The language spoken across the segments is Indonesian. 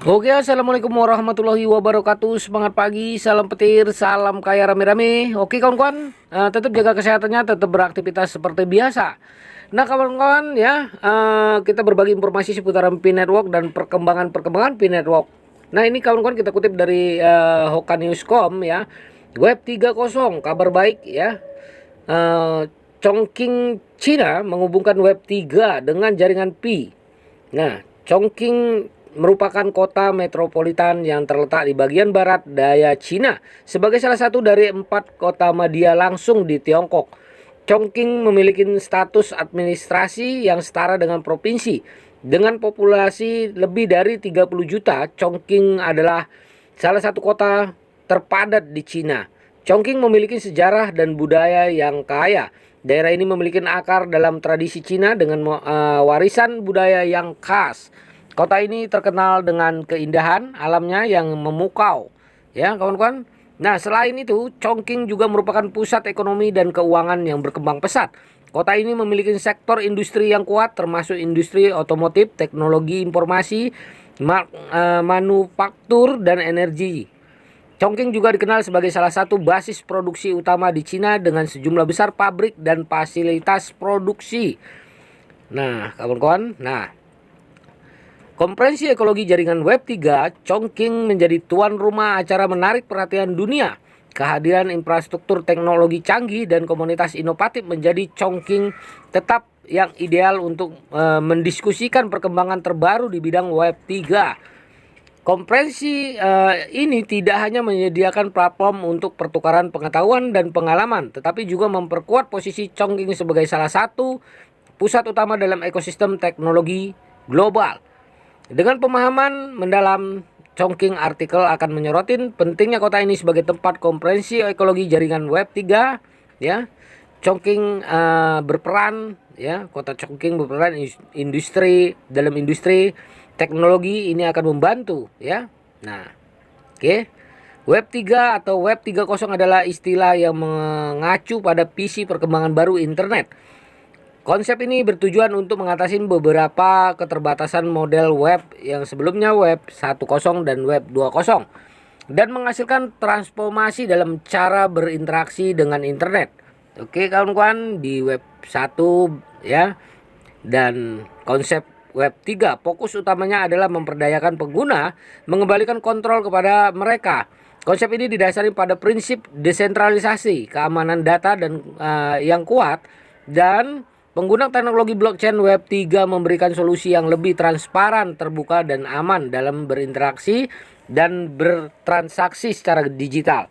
Oke, assalamualaikum warahmatullahi wabarakatuh. Semangat pagi, salam petir, salam kaya rame-rame. Oke kawan-kawan, tetap jaga kesehatannya, tetap beraktivitas seperti biasa. Nah kawan-kawan ya, kita berbagi informasi seputaran Pi Network dan perkembangan Pi Network. Nah ini kawan-kawan kita kutip dari Hoka.News.com ya. Web 3.0, kabar baik ya. Chongqing Cina menghubungkan Web 3 dengan jaringan Pi. Nah, Chongqing merupakan kota metropolitan yang terletak di bagian barat daya Cina sebagai salah satu dari 4 kota media langsung di Tiongkok. Chongqing memiliki status administrasi yang setara dengan provinsi. Dengan populasi lebih dari 30 juta, Chongqing adalah salah satu kota terpadat di Cina. Chongqing memiliki sejarah dan budaya yang kaya. Daerah ini memiliki akar dalam tradisi Cina dengan warisan budaya yang khas. Kota ini terkenal dengan keindahan alamnya yang memukau. Ya, kawan-kawan. Nah, selain itu, Chongqing juga merupakan pusat ekonomi dan keuangan yang berkembang pesat. Kota ini memiliki sektor industri yang kuat termasuk industri otomotif, teknologi informasi, manufaktur dan energi. Chongqing juga dikenal sebagai salah satu basis produksi utama di Cina dengan sejumlah besar pabrik dan fasilitas produksi. Nah, kawan-kawan, Konferensi Ekologi Jaringan Web 3, Chongqing menjadi tuan rumah acara menarik perhatian dunia. Kehadiran infrastruktur teknologi canggih dan komunitas inovatif menjadi Chongqing tetap yang ideal untuk mendiskusikan perkembangan terbaru di bidang Web 3. Konferensi ini tidak hanya menyediakan platform untuk pertukaran pengetahuan dan pengalaman, tetapi juga memperkuat posisi Chongqing sebagai salah satu pusat utama dalam ekosistem teknologi global. Dengan pemahaman mendalam, Chongqing artikel akan menyorotin pentingnya kota ini sebagai tempat konferensi ekologi jaringan Web 3 ya. Chongqing berperan ya, kota Chongqing berperan dalam industri teknologi ini akan membantu ya. Nah, oke. Web 3 atau Web 3.0 adalah istilah yang mengacu pada visi perkembangan baru internet. Konsep ini bertujuan untuk mengatasi beberapa keterbatasan model web yang sebelumnya Web 1.0 dan Web 2.0 dan menghasilkan transformasi dalam cara berinteraksi dengan internet. Oke kawan-kawan, di Web 1 ya, dan konsep Web 3 fokus utamanya adalah memperdayakan pengguna, mengembalikan kontrol kepada mereka. Konsep ini didasari pada prinsip desentralisasi, keamanan data dan yang kuat, dan pengguna teknologi blockchain Web 3 memberikan solusi yang lebih transparan, terbuka, dan aman dalam berinteraksi dan bertransaksi secara digital.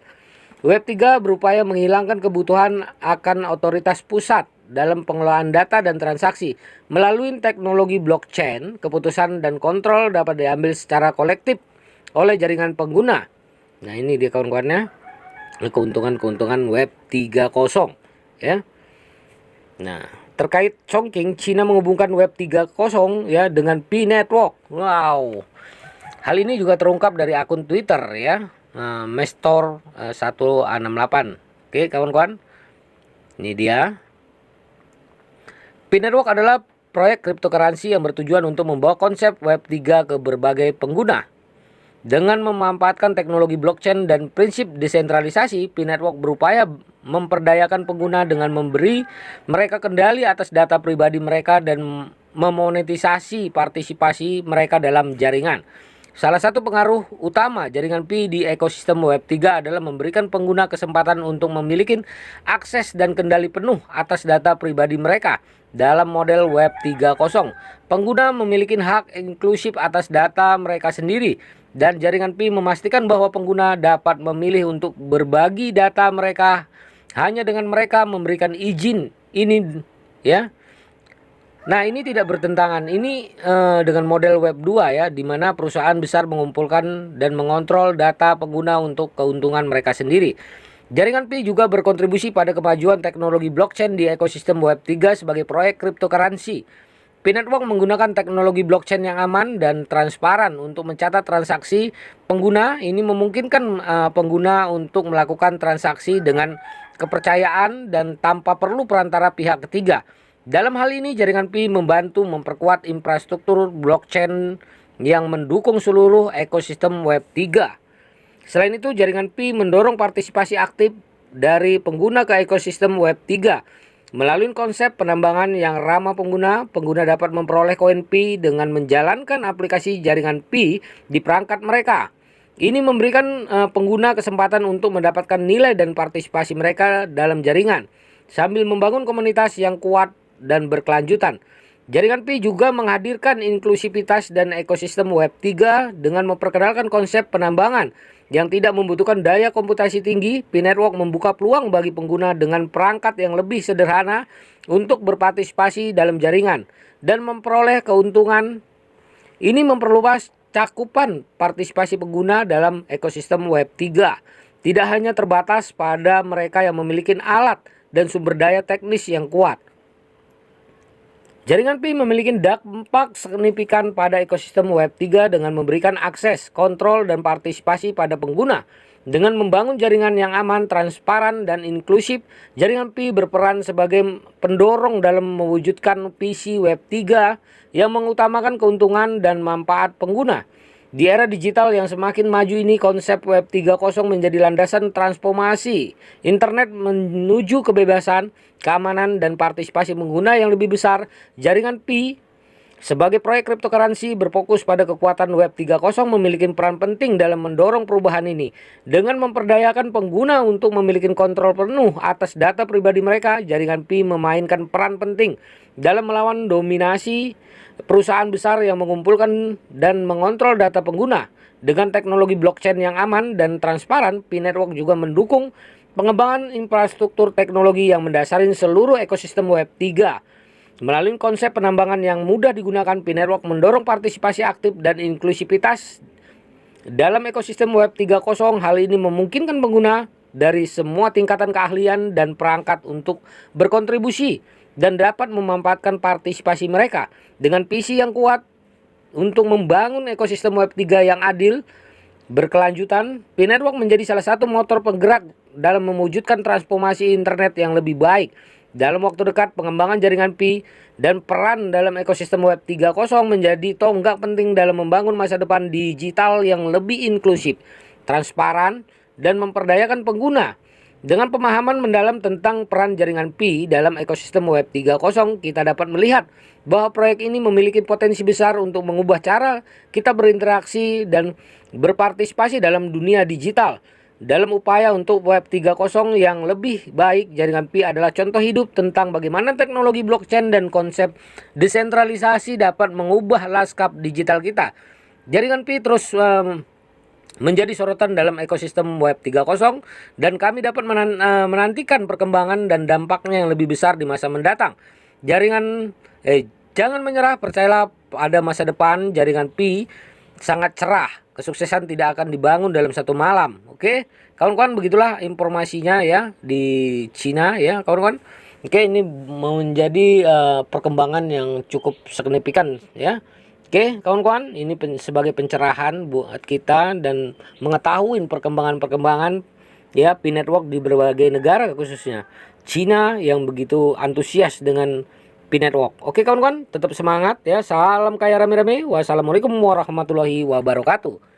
Web 3 berupaya menghilangkan kebutuhan akan otoritas pusat dalam pengelolaan data dan transaksi. Melalui teknologi blockchain, keputusan dan kontrol dapat diambil secara kolektif oleh jaringan pengguna. Nah, ini dia kawan-kawannya, keuntungan-keuntungan Web 3.0 ya. Nah, terkait Chongqing, Cina menghubungkan Web 3.0 ya dengan Pi Network. Wow. Hal ini juga terungkap dari akun Twitter ya, Mestor 168. Oke, kawan-kawan. Ini dia. Pi Network adalah proyek cryptocurrency yang bertujuan untuk membawa konsep Web 3 ke berbagai pengguna. Dengan memanfaatkan teknologi blockchain dan prinsip desentralisasi, Pi Network berupaya memperdayakan pengguna dengan memberi mereka kendali atas data pribadi mereka dan memonetisasi partisipasi mereka dalam jaringan. Salah satu pengaruh utama jaringan Pi di ekosistem Web 3 adalah memberikan pengguna kesempatan untuk memiliki akses dan kendali penuh atas data pribadi mereka. Dalam model Web 3.0, pengguna memiliki hak inklusif atas data mereka sendiri, dan jaringan Pi memastikan bahwa pengguna dapat memilih untuk berbagi data mereka hanya dengan mereka memberikan izin ini ya. Nah, ini tidak bertentangan ini dengan model Web 2 ya, di mana perusahaan besar mengumpulkan dan mengontrol data pengguna untuk keuntungan mereka sendiri. Jaringan Pi juga berkontribusi pada kemajuan teknologi blockchain di ekosistem Web 3 sebagai proyek cryptocurrency. Pi Network menggunakan teknologi blockchain yang aman dan transparan untuk mencatat transaksi pengguna. Ini memungkinkan pengguna untuk melakukan transaksi dengan kepercayaan dan tanpa perlu perantara pihak ketiga. Dalam hal ini, jaringan Pi membantu memperkuat infrastruktur blockchain yang mendukung seluruh ekosistem Web 3. Selain itu, jaringan Pi mendorong partisipasi aktif dari pengguna ke ekosistem Web 3. Melalui konsep penambangan yang ramah pengguna, pengguna dapat memperoleh koin Pi dengan menjalankan aplikasi jaringan Pi di perangkat mereka. Ini memberikan pengguna kesempatan untuk mendapatkan nilai dan partisipasi mereka dalam jaringan, sambil membangun komunitas yang kuat dan berkelanjutan. Jaringan Pi juga menghadirkan inklusivitas dan ekosistem Web 3 dengan memperkenalkan konsep penambangan yang tidak membutuhkan daya komputasi tinggi. Pi Network membuka peluang bagi pengguna dengan perangkat yang lebih sederhana untuk berpartisipasi dalam jaringan dan memperoleh keuntungan. Ini memperluas cakupan partisipasi pengguna dalam ekosistem Web 3. Tidak hanya terbatas pada mereka yang memiliki alat dan sumber daya teknis yang kuat. Jaringan Pi memiliki dampak signifikan pada ekosistem Web 3 dengan memberikan akses, kontrol, dan partisipasi pada pengguna. Dengan membangun jaringan yang aman, transparan, dan inklusif, jaringan Pi berperan sebagai pendorong dalam mewujudkan visi Web 3 yang mengutamakan keuntungan dan manfaat pengguna. Di era digital yang semakin maju ini, konsep Web 3.0 menjadi landasan transformasi internet menuju kebebasan, keamanan, dan partisipasi pengguna yang lebih besar. Jaringan Pi sebagai proyek cryptocurrency berfokus pada kekuatan Web 3.0 memiliki peran penting dalam mendorong perubahan ini. Dengan memperdayakan pengguna untuk memiliki kontrol penuh atas data pribadi mereka, jaringan Pi memainkan peran penting dalam melawan dominasi perusahaan besar yang mengumpulkan dan mengontrol data pengguna. Dengan teknologi blockchain yang aman dan transparan, Pi Network juga mendukung pengembangan infrastruktur teknologi yang mendasari seluruh ekosistem Web 3. Melalui konsep penambangan yang mudah digunakan, Pi Network mendorong partisipasi aktif dan inklusivitas dalam ekosistem Web 3.0. Hal ini memungkinkan pengguna dari semua tingkatan keahlian dan perangkat untuk berkontribusi dan dapat memanfaatkan partisipasi mereka. Dengan visi yang kuat untuk membangun ekosistem Web 3 yang adil, berkelanjutan, Pi Network menjadi salah satu motor penggerak dalam mewujudkan transformasi internet yang lebih baik. Dalam waktu dekat, pengembangan jaringan Pi dan peran dalam ekosistem Web 3.0 menjadi tonggak penting dalam membangun masa depan digital yang lebih inklusif, transparan, dan memperdayakan pengguna. Dengan pemahaman mendalam tentang peran jaringan Pi dalam ekosistem Web 3.0, kita dapat melihat bahwa proyek ini memiliki potensi besar untuk mengubah cara kita berinteraksi dan berpartisipasi dalam dunia digital. Dalam upaya untuk Web 3.0 yang lebih baik, jaringan Pi adalah contoh hidup tentang bagaimana teknologi blockchain dan konsep desentralisasi dapat mengubah lanskap digital kita. Jaringan Pi terus menjadi sorotan dalam ekosistem Web 3.0 dan kami dapat menantikan perkembangan dan dampaknya yang lebih besar di masa mendatang. Jangan menyerah, percayalah pada masa depan. Jaringan Pi sangat cerah. Kesuksesan tidak akan dibangun dalam satu malam. Oke, kawan-kawan, begitulah informasinya ya di Cina ya, kawan-kawan. Oke, ini menjadi perkembangan yang cukup signifikan ya. Oke, kawan-kawan, ini sebagai pencerahan buat kita dan mengetahui perkembangan-perkembangan ya Pi Network di berbagai negara, khususnya Cina yang begitu antusias dengan Pi Network. Oke, kawan-kawan, tetap semangat ya. Salam kaya rame-rame. Wassalamualaikum warahmatullahi wabarakatuh.